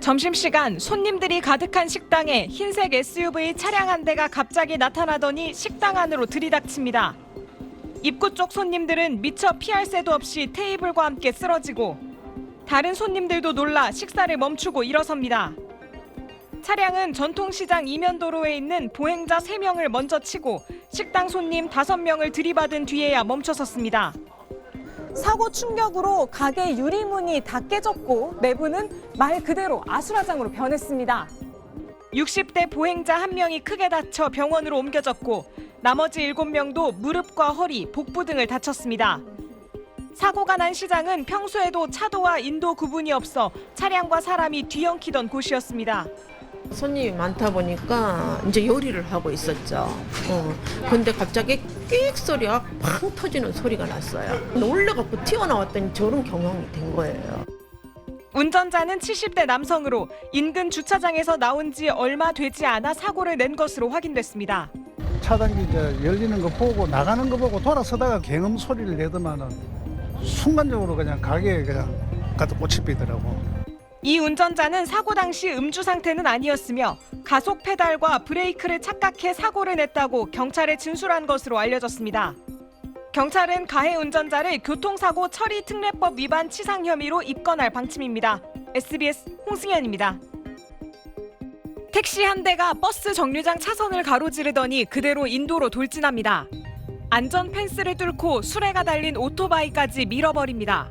점심시간 손님들이 가득한 식당에 흰색 SUV 차량 한 대가 갑자기 나타나더니 식당 안으로 들이닥칩니다. 입구 쪽 손님들은 미처 피할 새도 없이 테이블과 함께 쓰러지고 다른 손님들도 놀라 식사를 멈추고 일어섭니다. 차량은 전통시장 이면도로에 있는 보행자 3명을 먼저 치고 식당 손님 5명을 들이받은 뒤에야 멈춰섰습니다. 사고 충격으로 가게 유리문이 다 깨졌고 내부는 말 그대로 아수라장으로 변했습니다. 60대 보행자 1명이 크게 다쳐 병원으로 옮겨졌고 나머지 7명도 무릎과 허리, 복부 등을 다쳤습니다. 사고가 난 시장은 평소에도 차도와 인도 구분이 없어 차량과 사람이 뒤엉키던 곳이었습니다. 손님이 많다 보니까 이제 요리를 하고 있었죠. 근데 갑자기 끽 소리가 팡 터지는 소리가 났어요. 놀래갖고 튀어나왔더니 저런 경험이 된 거예요. 운전자는 70대 남성으로 인근 주차장에서 나온 지 얼마 되지 않아 사고를 낸 것으로 확인됐습니다. 차단기 이제 열리는 거 보고 나가는 거 보고 돌아서다가 경음 소리를 내더만은 순간적으로 그냥 가게에 그냥 가서 꽃이 피더라고. 이 운전자는 사고 당시 음주 상태는 아니었으며 가속 페달과 브레이크를 착각해 사고를 냈다고 경찰에 진술한 것으로 알려졌습니다. 경찰은 가해 운전자를 교통사고 처리 특례법 위반 치상 혐의로 입건할 방침입니다. SBS 홍승현입니다. 택시 한 대가 버스 정류장 차선을 가로지르더니 그대로 인도로 돌진합니다. 안전 펜스를 뚫고 수레가 달린 오토바이까지 밀어버립니다.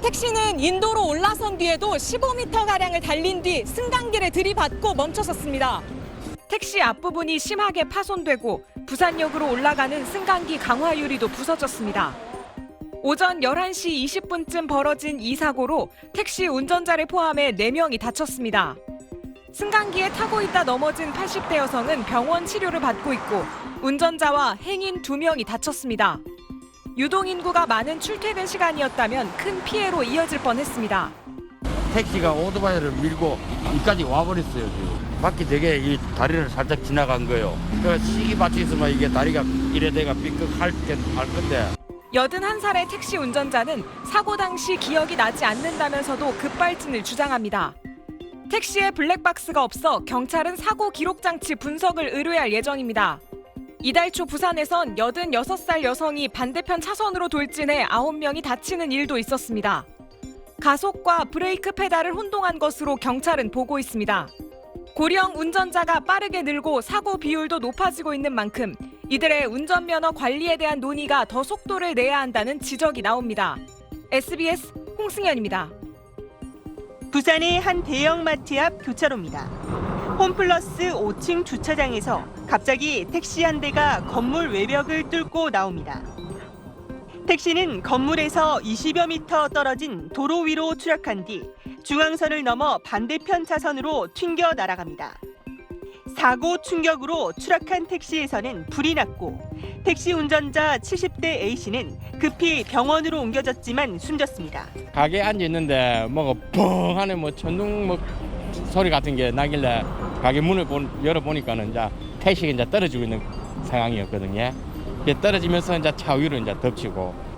택시는 인도로 올라선 뒤에도 15m가량을 달린 뒤 승강기를 들이받고 멈춰섰습니다. 택시 앞부분이 심하게 파손되고 부산역으로 올라가는 승강기 강화 유리도 부서졌습니다. 오전 11시 20분쯤 벌어진 이 사고로 택시 운전자를 포함해 4명이 다쳤습니다. 승강기에 타고 있다 넘어진 80대 여성은 병원 치료를 받고 있고 운전자와 행인 2명이 다쳤습니다. 유동인구가 많은 출퇴근 시간이었다면 큰 피해로 이어질 뻔했습니다. 택시가 오토바이를 밀고 여기까지 와버렸어요. 지금. 바퀴 되게 이 다리를 살짝 지나간 거예요. 그 시기밭이 있으면 이게 다리가 이래 돼가 삐끗할 건데. 81살의 택시 운전자는 사고 당시 기억이 나지 않는다면서도 급발진을 주장합니다. 택시에 블랙박스가 없어 경찰은 사고 기록 장치 분석을 의뢰할 예정입니다. 이달 초 부산에선 86살 여성이 반대편 차선으로 돌진해 9명이 다치는 일도 있었습니다. 가속과 브레이크 페달을 혼동한 것으로 경찰은 보고 있습니다. 고령 운전자가 빠르게 늘고 사고 비율도 높아지고 있는 만큼 이들의 운전면허 관리에 대한 논의가 더 속도를 내야 한다는 지적이 나옵니다. SBS 홍승현입니다. 부산의 한 대형마트 앞 교차로입니다. 홈플러스 5층 주차장에서 갑자기 택시 한 대가 건물 외벽을 뚫고 나옵니다. 택시는 건물에서 20여 미터 떨어진 도로 위로 추락한 뒤 중앙선을 넘어 반대편 차선으로 튕겨 날아갑니다. 사고 충격으로 추락한 택시에서는 불이 났고 택시 운전자 70대 A씨는 급히 병원으로 옮겨졌지만 숨졌습니다. 가게에 앉아 있는데 뭐가 뻥 하는 뭐 천둥 뭐 소리 같은 게 나길래 가게 문을 열어보니까는 이제 택시가 이제 떨어지고 있는 상황이었거든요. 떨어지면서 이제 차 위로 이제 덮치고.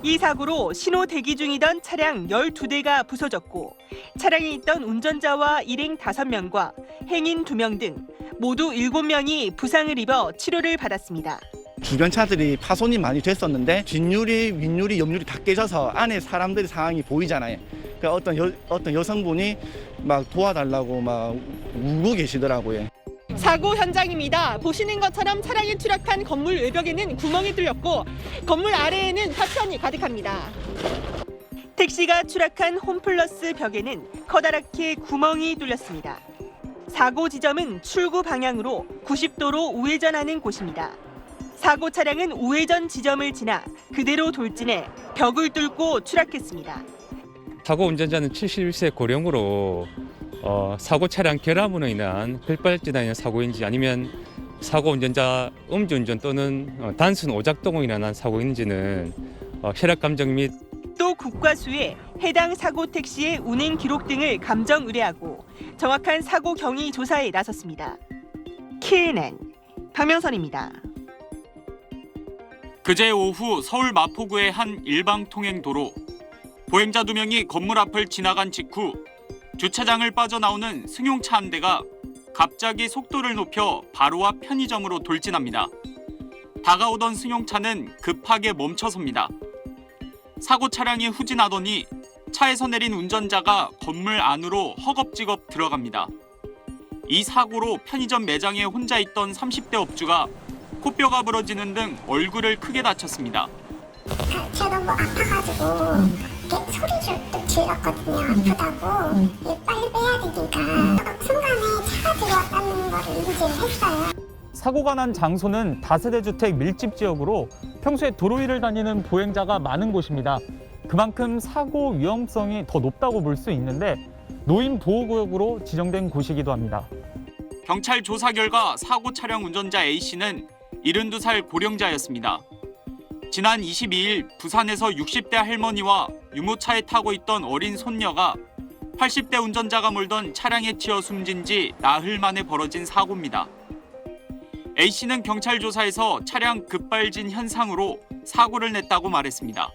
이 사고로 신호 대기 중이던 차량 12대가 부서졌고 차량에 있던 운전자와 일행 5명과 행인 2명 등 모두 7명이 부상을 입어 치료를 받았습니다. 주변 차들이 파손이 많이 됐었는데 뒷유리, 윗유리, 옆유리 다 깨져서 안에 사람들의 상황이 보이잖아요. 그러니까 어떤 여성분이 막 도와달라고 막 울고 계시더라고요. 사고 현장입니다. 보시는 것처럼 차량이 추락한 건물 외벽에는 구멍이 뚫렸고 건물 아래에는 파편이 가득합니다. 택시가 추락한 홈플러스 벽에는 커다랗게 구멍이 뚫렸습니다. 사고 지점은 출구 방향으로 90도로 우회전하는 곳입니다. 사고 차량은 우회전 지점을 지나 그대로 돌진해 벽을 뚫고 추락했습니다. 사고 운전자는 71세 고령으로 사고 차량 결함으로 인한 혈발진에 인한 사고인지 아니면 사고 운전자 음주운전 또는 단순 오작동으로 인한 사고인지는 혈액 감정 및 또 국과수에 해당 사고 택시의 운행 기록 등을 감정 의뢰하고 정확한 사고 경위 조사에 나섰습니다. KNN 박명선입니다. 그제 오후 서울 마포구의 한 일방통행도로 보행자 2명이 건물 앞을 지나간 직후 주차장을 빠져나오는 승용차 한 대가 갑자기 속도를 높여 바로 앞 편의점으로 돌진합니다. 다가오던 승용차는 급하게 멈춰섭니다. 사고 차량이 후진하더니 차에서 내린 운전자가 건물 안으로 허겁지겁 들어갑니다. 이 사고로 편의점 매장에 혼자 있던 30대 업주가 코뼈가 부러지는 등 얼굴을 크게 다쳤습니다. 제가 뭐 아파가지고 이렇게 소리를 질렀거든요. 아프다고. 빨리 빼야 되니까. 순간에 차가 들어왔다는 걸 인지를 했어요. 사고가 난 장소는 다세대 주택 밀집 지역으로 평소에 도로 위를 다니는 보행자가 많은 곳입니다. 그만큼 사고 위험성이 더 높다고 볼 수 있는데 노인 보호구역으로 지정된 곳이기도 합니다. 경찰 조사 결과 사고 차량 운전자 A씨는 72살 고령자였습니다. 지난 22일 부산에서 60대 할머니와 유모차에 타고 있던 어린 손녀가 80대 운전자가 몰던 차량에 치여 숨진 지 나흘 만에 벌어진 사고입니다. A씨는 경찰 조사에서 차량 급발진 현상으로 사고를 냈다고 말했습니다.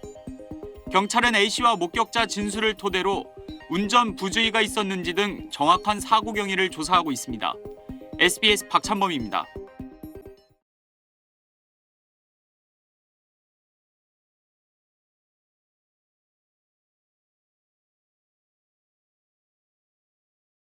경찰은 A씨와 목격자 진술을 토대로 운전 부주의가 있었는지 등 정확한 사고 경위를 조사하고 있습니다. SBS 박찬범입니다.